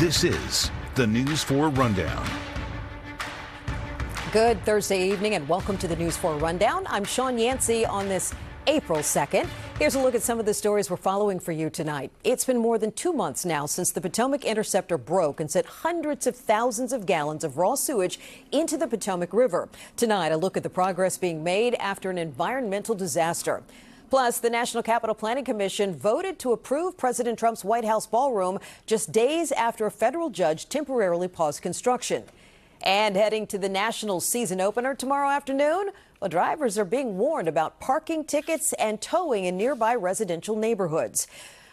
This is the News 4 Rundown. Good Thursday evening and welcome to the News 4 Rundown. I'm Sean Yancey on this April 2nd. Here's a look at some of the stories we're following for you tonight. It's been more than 2 months now since the Potomac Interceptor broke and sent hundreds of thousands of gallons of raw sewage into the Potomac River. Tonight, a look at the progress being made after an environmental disaster. Plus, the National Capital Planning Commission voted to approve President Trump's White House ballroom just days after a federal judge temporarily paused construction. And heading to the national season opener tomorrow afternoon, well, drivers are being warned about parking tickets and towing in nearby residential neighborhoods.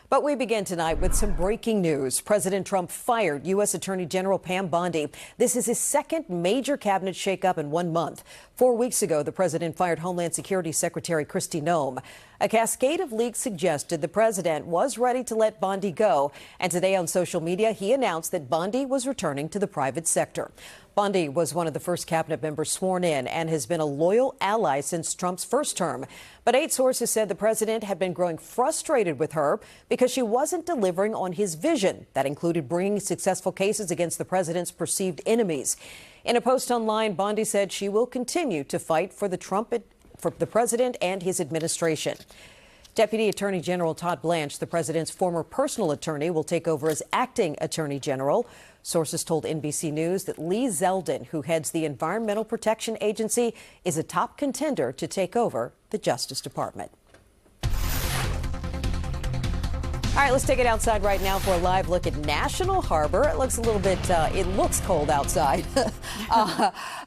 But we begin tonight with some breaking news. President Trump fired U.S. Attorney General Pam Bondi. This is his second major cabinet shakeup in 1 month. 4 weeks ago, the president fired Homeland Security Secretary Kristi Noem. A cascade of leaks suggested the president was ready to let Bondi go. And today on social media, he announced that Bondi was returning to the private sector. Bondi was one of the first cabinet members sworn in and has been a loyal ally since Trump's first term. But 8 sources said the president had been growing frustrated with her because she wasn't delivering on his vision. That included bringing successful cases against the president's perceived enemies. In a post online, Bondi said she will continue to fight for the president and his administration. Deputy Attorney General Todd Blanche, the president's former personal attorney, will take over as acting attorney general. Sources told NBC News that Lee Zeldin, who heads the Environmental Protection Agency, is a top contender to take over the Justice Department. All right, let's take it outside right now for a live look at National Harbor. It looks a little bit, it looks cold outside.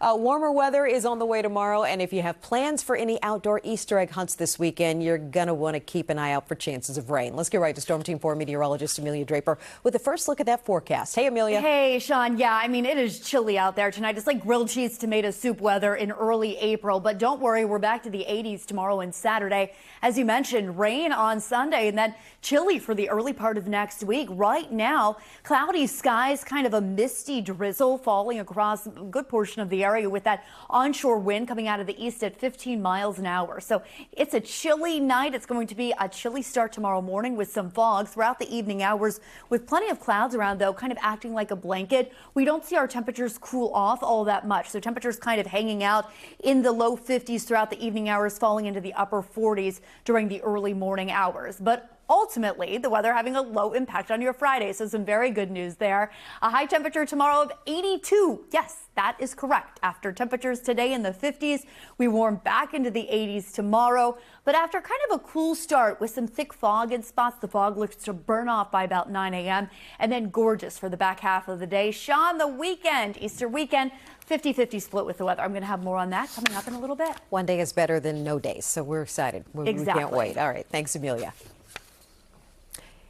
Warmer weather is on the way tomorrow, and if you have plans for any outdoor Easter egg hunts this weekend, you're going to want to keep an eye out for chances of rain. Let's get right to Storm Team 4 meteorologist Amelia Draper with the first look at that forecast. Hey, Amelia. Hey, Sean. Yeah, I mean, it is chilly out there tonight. It's like grilled cheese tomato soup weather in early April, but don't worry, we're back to the 80s tomorrow and Saturday. As you mentioned, rain on Sunday and then chilly for the early part of next week. Right now, cloudy skies, kind of a misty drizzle falling across a good portion of the area with that onshore wind coming out of the east at 15 miles an hour. So it's a chilly night. It's going to be a chilly start tomorrow morning with some fog throughout the evening hours with plenty of clouds around, though, kind of acting like a blanket. We don't see our temperatures cool off all that much. So temperatures kind of hanging out in the low 50s throughout the evening hours, falling into the upper 40s during the early morning hours. But ultimately, the weather having a low impact on your Friday, so some very good news there. A high temperature tomorrow of 82. Yes, that is correct. After temperatures today in the 50s, we warm back into the 80s tomorrow. But after kind of a cool start with some thick fog in spots, the fog looks to burn off by about 9 a.m. and then gorgeous for the back half of the day. Sean, the weekend, Easter weekend, 50-50 split with the weather. I'm going to have more on that coming up in a little bit. One day is better than no days, so we're excited. We can't wait. All right. Thanks, Amelia.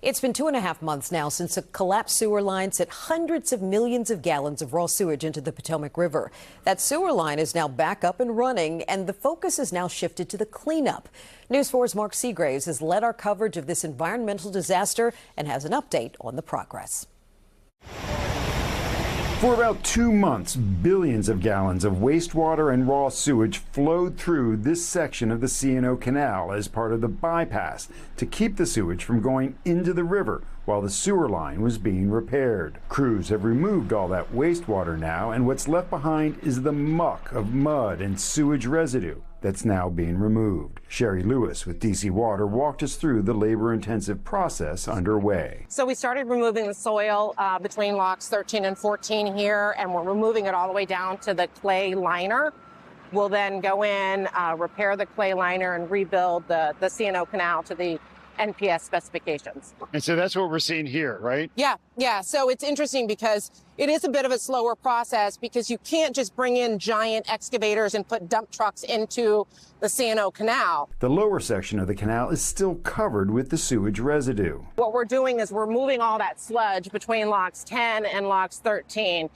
It's been 2.5 months now since a collapsed sewer line sent hundreds of millions of gallons of raw sewage into the Potomac River. That sewer line is now back up and running, and the focus is now shifted to the cleanup. News 4's Mark Seagraves has led our coverage of this environmental disaster and has an update on the progress. For about 2 months, billions of gallons of wastewater and raw sewage flowed through this section of the C&O Canal as part of the bypass to keep the sewage from going into the river while the sewer line was being repaired. Crews have removed all that wastewater now, and what's left behind is the muck of mud and sewage residue that's now being removed. Sherry Lewis with DC Water walked us through the labor-intensive process underway. So we started removing the soil between locks 13 and 14 here, and we're removing it all the way down to the clay liner. We'll then go in, repair the clay liner, and rebuild the C&O Canal to the NPS specifications. And so that's what we're seeing here, right? Yeah. So it's interesting because it is a bit of a slower process because you can't just bring in giant excavators and put dump trucks into the C&O Canal. The lower section of the canal is still covered with the sewage residue. What we're doing is we're moving all that sludge between locks 10 and locks 13.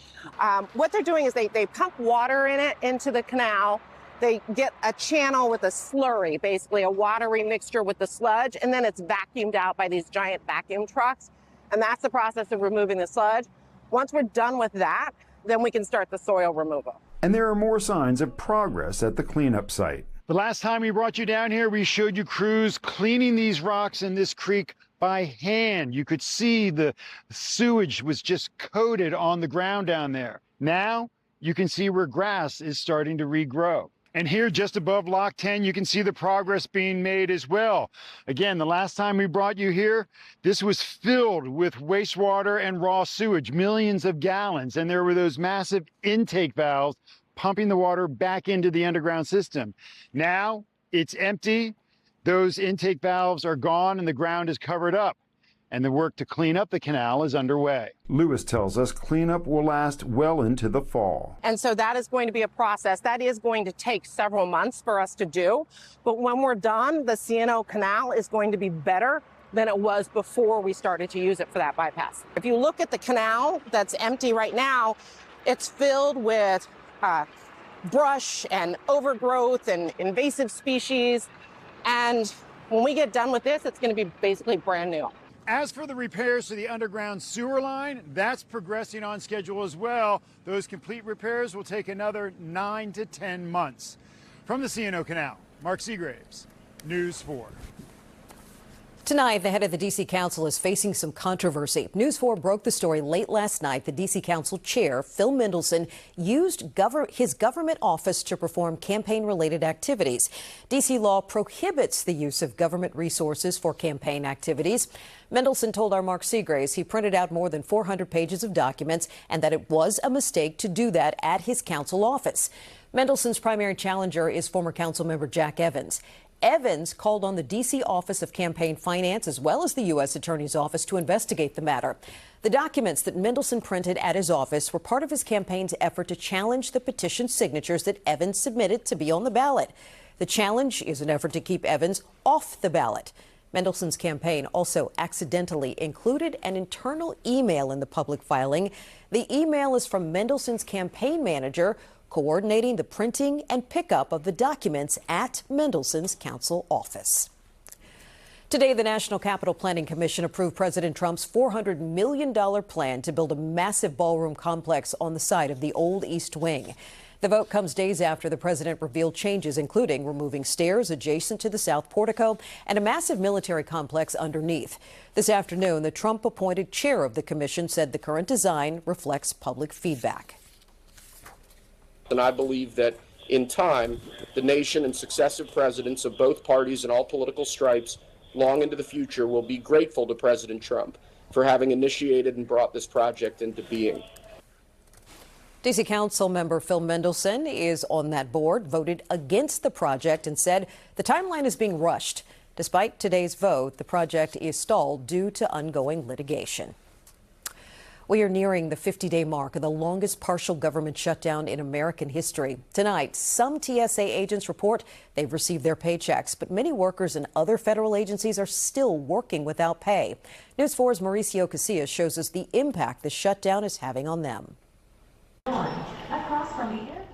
What they're doing is they pump water in it into the canal. They get a channel with a slurry, basically a watery mixture with the sludge, and then it's vacuumed out by these giant vacuum trucks. And that's the process of removing the sludge. Once we're done with that, then we can start the soil removal. And there are more signs of progress at the cleanup site. The last time we brought you down here, we showed you crews cleaning these rocks in this creek by hand. You could see the sewage was just coated on the ground down there. Now you can see where grass is starting to regrow. And here just above Lock 10, you can see the progress being made as well. Again, the last time we brought you here, this was filled with wastewater and raw sewage, millions of gallons. And there were those massive intake valves pumping the water back into the underground system. Now it's empty. Those intake valves are gone and the ground is covered up. And the work to clean up the canal is underway. Lewis tells us cleanup will last well into the fall. And so that is going to be a process. That is going to take several months for us to do. But when we're done, the C&O Canal is going to be better than it was before we started to use it for that bypass. If you look at the canal that's empty right now, it's filled with brush and overgrowth and invasive species. And when we get done with this, it's going to be basically brand new. As for the repairs to the underground sewer line, that's progressing on schedule as well. Those complete repairs will take another 9 to 10 months. From the C&O Canal, Mark Seagraves, News 4. Tonight, the head of the D.C. Council is facing some controversy. News 4 broke the story late last night. The D.C. Council chair, Phil Mendelson, used his government office to perform campaign-related activities. D.C. law prohibits the use of government resources for campaign activities. Mendelson told our Mark Seagraves he printed out more than 400 pages of documents and that it was a mistake to do that at his council office. Mendelson's primary challenger is former council member Jack Evans. Evans called on the D.C. Office of Campaign Finance as well as the U.S. Attorney's Office to investigate the matter. The documents that Mendelson printed at his office were part of his campaign's effort to challenge the petition signatures that Evans submitted to be on the ballot. The challenge is an effort to keep Evans off the ballot. Mendelson's campaign also accidentally included an internal email in the public filing. The email is from Mendelson's campaign manager, coordinating the printing and pickup of the documents at Mendelson's council office. Today, the National Capital Planning Commission approved President Trump's $400 million plan to build a massive ballroom complex on the site of the old East Wing. The vote comes days after the president revealed changes, including removing stairs adjacent to the south portico and a massive military complex underneath. This afternoon, the Trump-appointed chair of the commission said the current design reflects public feedback. And I believe that in time, the nation and successive presidents of both parties and all political stripes long into the future will be grateful to President Trump for having initiated and brought this project into being. D.C. Council member Phil Mendelson is on that board, voted against the project and said the timeline is being rushed. Despite today's vote, the project is stalled due to ongoing litigation. We are nearing the 50-day mark of the longest partial government shutdown in American history. Tonight, some TSA agents report they've received their paychecks, but many workers in other federal agencies are still working without pay. News 4's Mauricio Casillas shows us the impact the shutdown is having on them.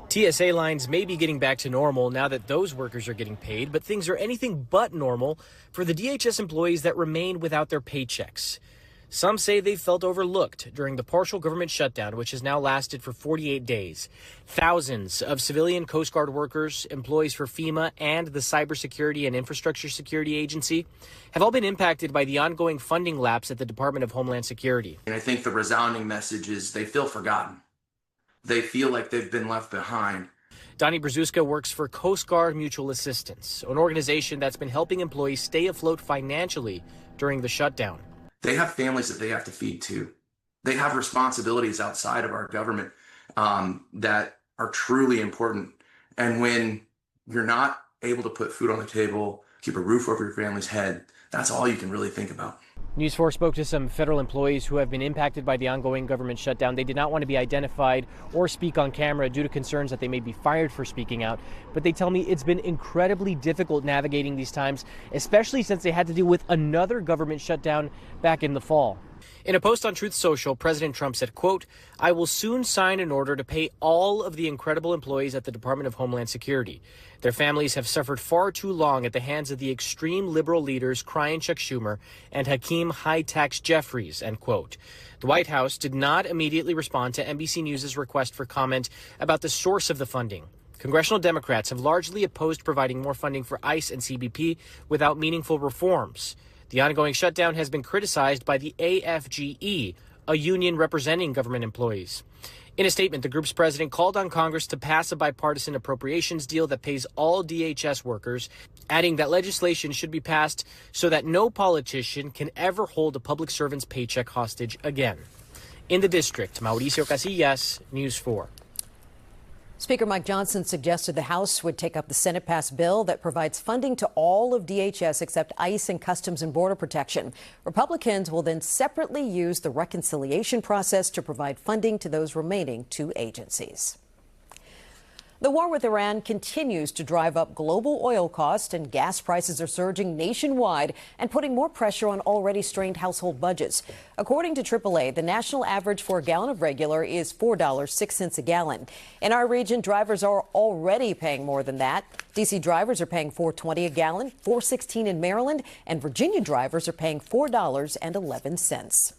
TSA lines may be getting back to normal now that those workers are getting paid, but things are anything but normal for the DHS employees that remain without their paychecks. Some say they felt overlooked during the partial government shutdown, which has now lasted for 48 days. Thousands of civilian Coast Guard workers, employees for FEMA and the Cybersecurity and Infrastructure Security Agency have all been impacted by the ongoing funding lapse at the Department of Homeland Security. And I think the resounding message is they feel forgotten. They feel like they've been left behind. Donnie Brzuska works for Coast Guard Mutual Assistance, an organization that's been helping employees stay afloat financially during the shutdown. They have families that they have to feed too. They have responsibilities outside of our government that are truly important. And when you're not able to put food on the table, keep a roof over your family's head, that's all you can really think about. News 4 spoke to some federal employees who have been impacted by the ongoing government shutdown. They did not want to be identified or speak on camera due to concerns that they may be fired for speaking out. But they tell me it's been incredibly difficult navigating these times, especially since they had to deal with another government shutdown back in the fall. In a post on Truth Social, President Trump said, quote, "I will soon sign an order to pay all of the incredible employees at the Department of Homeland Security. Their families have suffered far too long at the hands of the extreme liberal leaders crying Chuck Schumer and Hakeem High-Tax Jeffries," end quote. The White House did not immediately respond to NBC News' request for comment about the source of the funding. Congressional Democrats have largely opposed providing more funding for ICE and CBP without meaningful reforms. The ongoing shutdown has been criticized by the AFGE, a union representing government employees. In a statement, the group's president called on Congress to pass a bipartisan appropriations deal that pays all DHS workers, adding that legislation should be passed so that no politician can ever hold a public servant's paycheck hostage again. In the district, Mauricio Casillas, News 4. Speaker Mike Johnson suggested the House would take up the Senate-passed bill that provides funding to all of DHS except ICE and Customs and Border Protection. Republicans will then separately use the reconciliation process to provide funding to those remaining two agencies. The war with Iran continues to drive up global oil costs, and gas prices are surging nationwide and putting more pressure on already strained household budgets. According to AAA, the national average for a gallon of regular is $4.06 a gallon. In our region, drivers are already paying more than that. D.C. drivers are paying $4.20 a gallon, $4.16 in Maryland, and Virginia drivers are paying $4.11.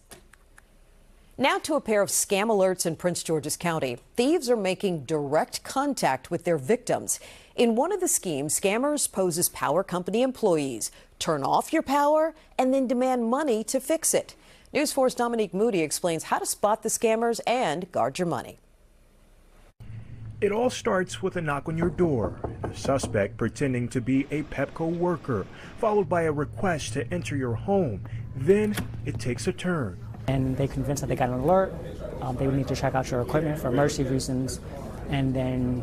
Now to a pair of scam alerts in Prince George's County. Thieves are making direct contact with their victims. In one of the schemes, scammers pose as power company employees, turn off your power, and then demand money to fix it. News 4's Dominique Moody explains how to spot the scammers and guard your money. It all starts with a knock on your door, a suspect pretending to be a Pepco worker, followed by a request to enter your home. Then it takes a turn. And they convinced that they got an alert. They would need to check out your equipment for emergency reasons, and then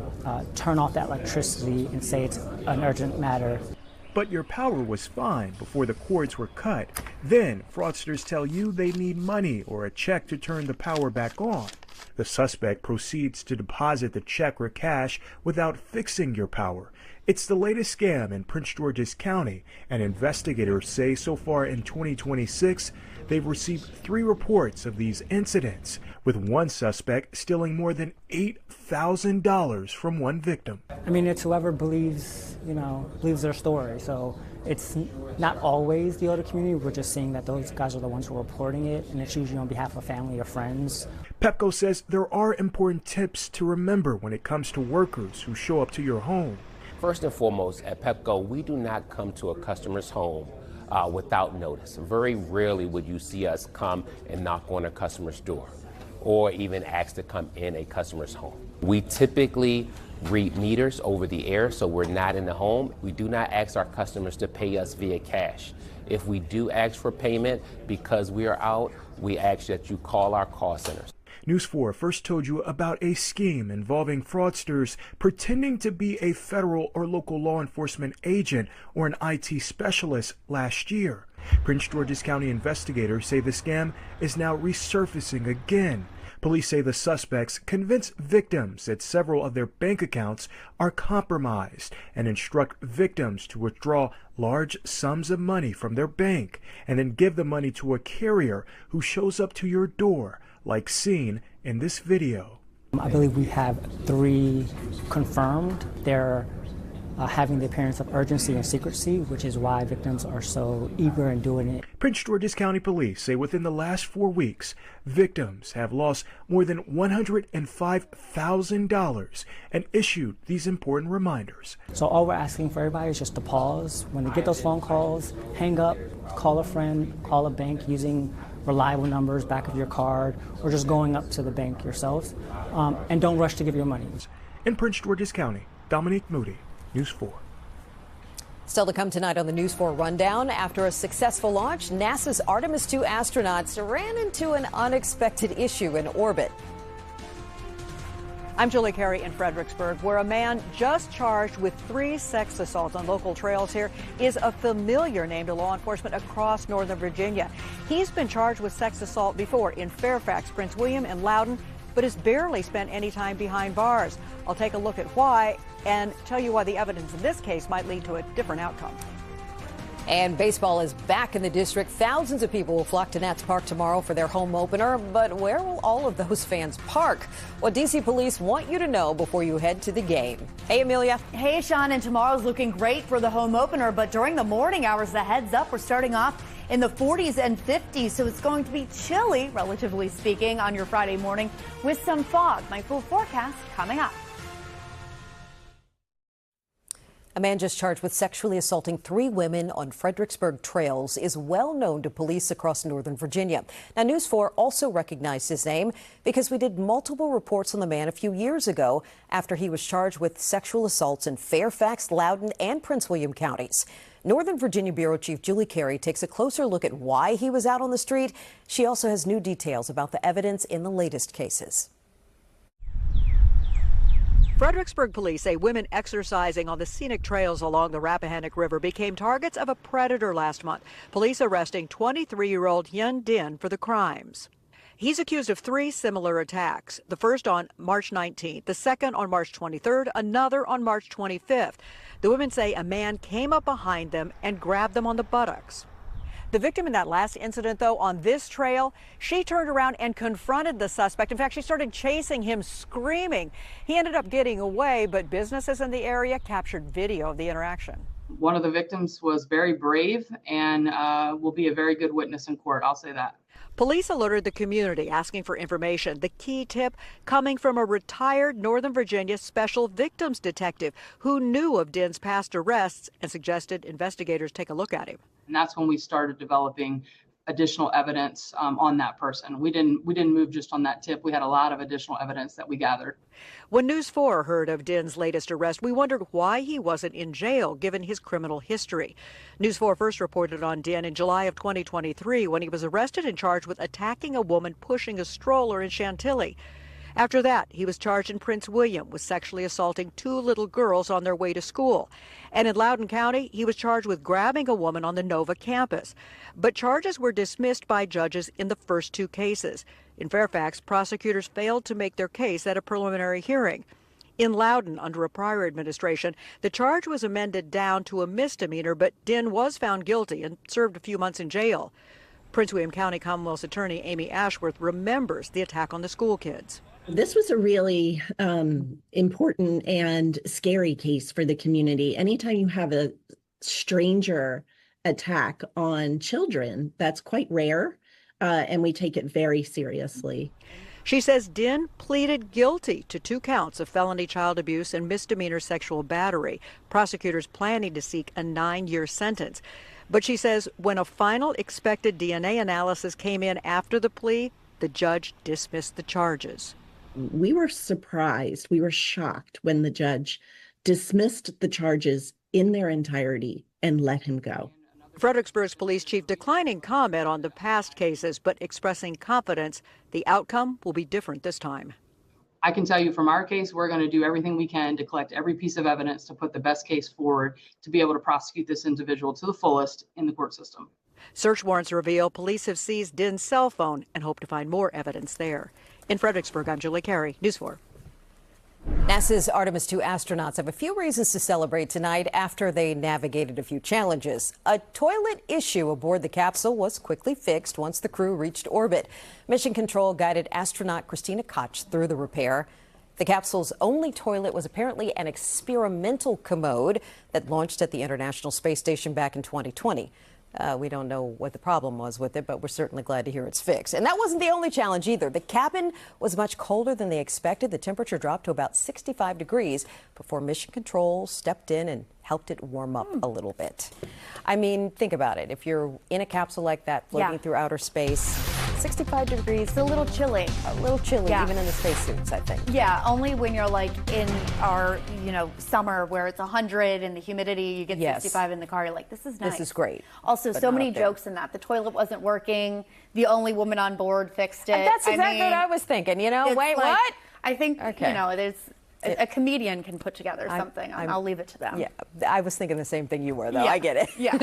turn off that electricity and say it's an urgent matter. But your power was fine before the cords were cut. Then fraudsters tell you they need money or a check to turn the power back on. The suspect proceeds to deposit the check or cash without fixing your power. It's the latest scam in Prince George's County, and investigators say so far in 2026, they've received 3 reports of these incidents, with one suspect stealing more than $8,000 from one victim. I mean, it's whoever believes their story. So it's not always the older community. We're just seeing that those guys are the ones who are reporting it, and it's usually on behalf of family or friends. Pepco says there are important tips to remember when it comes to workers who show up to your home. First and foremost, at Pepco, we do not come to a customer's home without notice. Very rarely would you see us come and knock on a customer's door or even ask to come in a customer's home. We typically read meters over the air, so we're not in the home. We do not ask our customers to pay us via cash. If we do ask for payment because we are out, we ask that you call our call centers. News 4 first told you about a scheme involving fraudsters pretending to be a federal or local law enforcement agent or an IT specialist last year. Prince George's County investigators say the scam is now resurfacing again. Police say the suspects convince victims that several of their bank accounts are compromised and instruct victims to withdraw large sums of money from their bank and then give the money to a carrier who shows up to your door, like seen in this video. I believe we have 3 confirmed. They're having the appearance of urgency and secrecy, which is why victims are so eager in doing it. Prince George's County Police say within the last 4 weeks, victims have lost more than $105,000 and issued these important reminders. So all we're asking for everybody is just to pause. When they get those phone calls, hang up, call a friend, call a bank using reliable numbers, back of your card, or just going up to the bank yourself, and don't rush to give your money. In Prince George's County, Dominique Moody, News 4. Still to come tonight on the News 4 Rundown. After a successful launch, NASA's Artemis 2 astronauts ran into an unexpected issue in orbit. I'm Julie Carey in Fredericksburg, where a man just charged with 3 sex assaults on local trails here is a familiar name to law enforcement across Northern Virginia. He's been charged with sex assault before in Fairfax, Prince William, and Loudoun, but has barely spent any time behind bars. I'll take a look at why and tell you why the evidence in this case might lead to a different outcome. And baseball is back in the district. Thousands of people will flock to Nats Park tomorrow for their home opener. But where will all of those fans park? What D.C. police want you to know before you head to the game. Hey, Amelia. Hey, Sean, and tomorrow's looking great for the home opener. But during the morning hours, the heads up, we're starting off in the 40s and 50s. So it's going to be chilly, relatively speaking, on your Friday morning with some fog. My full forecast coming up. A man just charged with sexually assaulting 3 women on Fredericksburg trails is well known to police across Northern Virginia. Now, News 4 also recognized his name because we did multiple reports on the man a few years ago after he was charged with sexual assaults in Fairfax, Loudoun, and Prince William counties. Northern Virginia Bureau Chief Julie Carey takes a closer look at why he was out on the street. She also has new details about the evidence in the latest cases. Fredericksburg police say women exercising on the scenic trails along the Rappahannock River became targets of a predator last month. Police arresting 23-year-old Hyun Din for the crimes. He's accused of 3 similar attacks, the first on March 19th, the second on March 23rd, another on March 25th. The women say a man came up behind them and grabbed them on the buttocks. The victim in that last incident, though, on this trail, she turned around and confronted the suspect. In fact, she started chasing him, screaming. He ended up getting away, but businesses in the area captured video of the interaction. One of the victims was very brave and will be a very good witness in court. I'll say that. Police alerted the community asking for information. The key tip coming from a retired Northern Virginia special victims detective who knew of Din's past arrests and suggested investigators take a look at him. And that's when we started developing additional evidence on that person. We didn't move just on that tip. We had a lot of additional evidence that we gathered. When News 4 heard of Din's latest arrest, we wondered why he wasn't in jail given his criminal history. News 4 first reported on Din in July of 2023 when he was arrested and charged with attacking a woman pushing a stroller in Chantilly. After that, he was charged in Prince William with sexually assaulting 2 little girls on their way to school. And in Loudoun County, he was charged with grabbing a woman on the Nova campus. But charges were dismissed by judges in the first 2 cases. In Fairfax, prosecutors failed to make their case at a preliminary hearing. In Loudoun, under a prior administration, the charge was amended down to a misdemeanor, but Din was found guilty and served a few months in jail. Prince William County Commonwealth's attorney Amy Ashworth remembers the attack on the school kids. This was a really important and scary case for the community. Anytime you have a stranger attack on children, that's quite rare, and we take it very seriously. She says Din pleaded guilty to 2 counts of felony child abuse and misdemeanor sexual battery. Prosecutors planning to seek a 9-year sentence. But she says when a final expected DNA analysis came in after the plea, the judge dismissed the charges. We were surprised, we were shocked when the judge dismissed the charges in their entirety and let him go. Fredericksburg's police chief declining comment on the past cases, but expressing confidence the outcome will be different this time. I can tell you from our case, we're going to do everything we can to collect every piece of evidence to put the best case forward to be able to prosecute this individual to the fullest in the court system. Search warrants reveal police have seized Din's cell phone and hope to find more evidence there. In Fredericksburg, I'm Julie Carey, News 4. NASA's Artemis 2 astronauts have a few reasons to celebrate tonight after they navigated a few challenges. A toilet issue aboard the capsule was quickly fixed once the crew reached orbit. Mission Control guided astronaut Christina Koch through the repair. The capsule's only toilet was apparently an experimental commode that launched at the International Space Station back in 2020. We don't know what the problem was with it, but we're certainly glad to hear it's fixed. And that wasn't the only challenge either. The cabin was much colder than they expected. The temperature dropped to about 65 degrees before Mission Control stepped in and helped it warm up a little bit. I mean, think about it. If you're in a capsule like that floating through outer space, 65 degrees. It's a little chilly. A little chilly, even in the spacesuits, I think. Yeah, only when you're like in our, summer where it's 100 and the humidity, you get 65 in the car. You're like, this is nice. This is great. Also, so many jokes in that. The toilet wasn't working. The only woman on board fixed it. And that's exactly what I was thinking. Wait, like, what? I think, there's a comedian can put together something. I'll leave it to them. Yeah, I was thinking the same thing you were, though. Yeah. I get it. Yeah.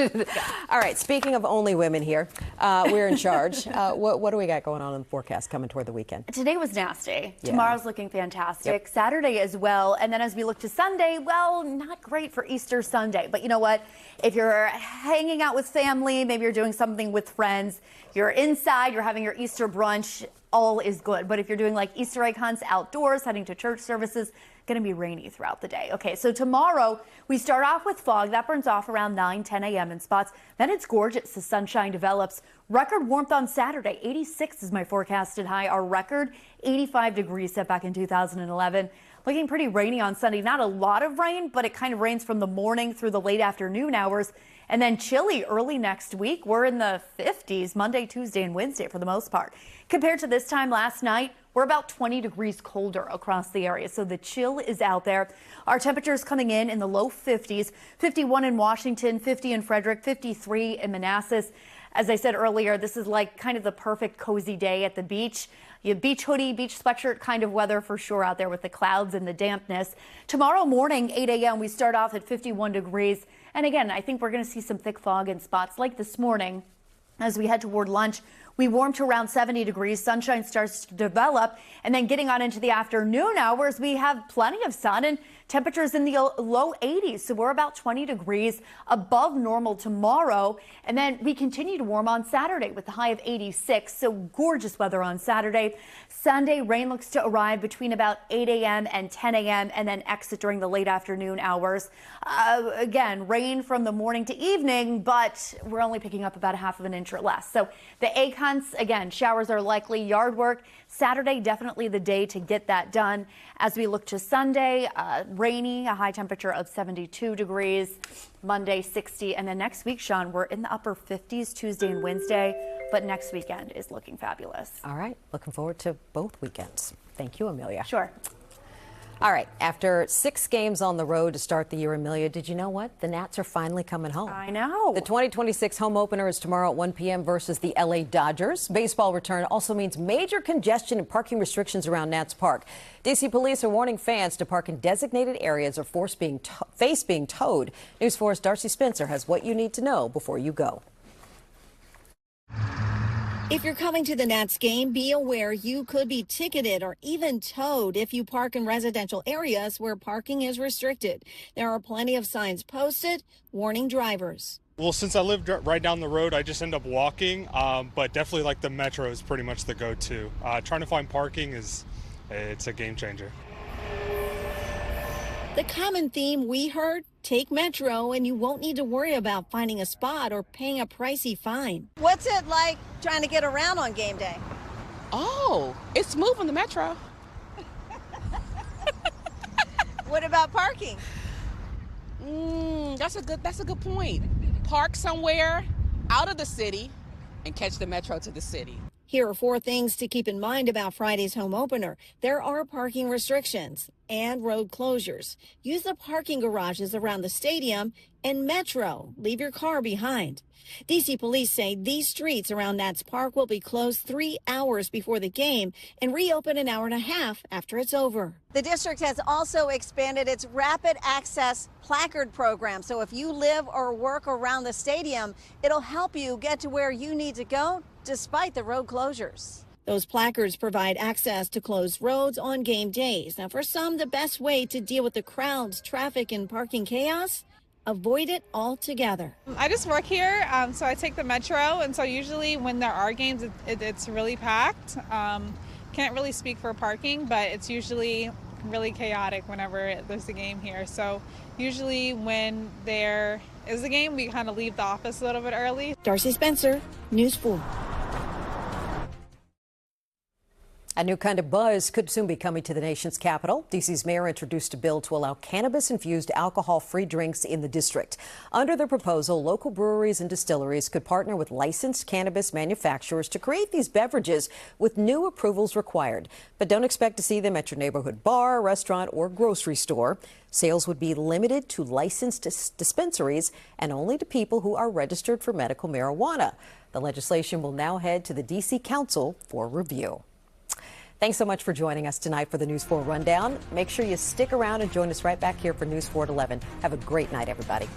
All right, speaking of only women here, we're in charge. What do we got going on in the forecast coming toward the weekend? Today was nasty. Yeah. Tomorrow's looking fantastic. Yep. Saturday as well. And then as we look to Sunday, well, not great for Easter Sunday. But you know what? If you're hanging out with family, maybe you're doing something with friends, you're inside, you're having your Easter brunch, all is good. But if you're doing like Easter egg hunts outdoors, heading to church services, going to be rainy throughout the day. Okay, so tomorrow we start off with fog. That burns off around 9-10 a.m. in spots. Then it's gorgeous as sunshine develops. Record warmth on Saturday. 86 is my forecasted high. Our record 85 degrees set back in 2011. looking pretty rainy on Sunday. Not a lot of rain, but it kind of rains from the morning through the late afternoon hours. And then chilly early next week. We're in the 50s Monday, Tuesday, and Wednesday for the most part. Compared to this time last night, we're about 20 degrees colder across the area. So the chill is out there. Our temperatures coming in the low 50s, 51 in Washington, 50 in Frederick, 53 in Manassas. As I said earlier, this is like kind of the perfect cozy day at the beach. You have beach hoodie, beach sweatshirt kind of weather for sure out there with the clouds and the dampness. Tomorrow morning, 8 a.m., we start off at 51 degrees. And again, I think we're going to see some thick fog in spots like this morning. As we head toward lunch, we warm to around 70 degrees. Sunshine starts to develop. And then getting on into the afternoon hours, we have plenty of sun and temperatures in the low 80s. So we're about 20 degrees above normal tomorrow. And then we continue to warm on Saturday with the high of 86. So gorgeous weather on Saturday. Sunday, rain looks to arrive between about 8 a.m. and 10 a.m. and then exit during the late afternoon hours. Again, rain from the morning to evening, but we're only picking up about a half of an inch or less. So the ACONs, again, showers are likely. Yard work, Saturday, definitely the day to get that done. As we look to Sunday, rainy, a high temperature of 72 degrees. Monday, 60. And then next week, Sean, we're in the upper 50s Tuesday and Wednesday. But next weekend is looking fabulous. All right. Looking forward to both weekends. Thank you, Amelia. Sure. All right. After 6 games on the road to start the year, Amelia, did you know what? The Nats are finally coming home. I know. The 2026 home opener is tomorrow at 1 p.m. versus the LA Dodgers. Baseball return also means major congestion and parking restrictions around Nats Park. D.C. police are warning fans to park in designated areas or face being towed. News 4's Darcy Spencer has what you need to know before you go. If you're coming to the Nats game, be aware you could be ticketed or even towed if you park in residential areas where parking is restricted. There are plenty of signs posted warning drivers. Well, since I live right down the road, I just end up walking, but definitely like the Metro is pretty much the go-to. Trying to find parking it's a game changer. The common theme we heard, take Metro and you won't need to worry about finding a spot or paying a pricey fine. What's it like trying to get around on game day? Oh, it's smooth on the Metro. What about parking? That's a good point. Park somewhere out of the city and catch the Metro to the city. Here are 4 things to keep in mind about Friday's home opener. There are parking restrictions and road closures. Use the parking garages around the stadium and Metro. Leave your car behind. D.C. police say these streets around Nats Park will be closed 3 hours before the game and reopen an hour and a half after it's over. The district has also expanded its rapid access placard program. So if you live or work around the stadium, it'll help you get to where you need to go despite the road closures. Those placards provide access to closed roads on game days. Now, for some, the best way to deal with the crowds, traffic, and parking chaos, avoid it altogether. I just work here, so I take the Metro, and so usually when there are games, it's really packed. Can't really speak for parking, but it's usually really chaotic whenever there's a game here. So usually when there is a game, we kind of leave the office a little bit early. Darcy Spencer, News 4. A new kind of buzz could soon be coming to the nation's capital. D.C.'s mayor introduced a bill to allow cannabis-infused alcohol-free drinks in the district. Under the proposal, local breweries and distilleries could partner with licensed cannabis manufacturers to create these beverages with new approvals required. But don't expect to see them at your neighborhood bar, restaurant, or grocery store. Sales would be limited to licensed dispensaries and only to people who are registered for medical marijuana. The legislation will now head to the D.C. Council for review. Thanks so much for joining us tonight for the News 4 Rundown. Make sure you stick around and join us right back here for News 4 at 11. Have a great night, everybody.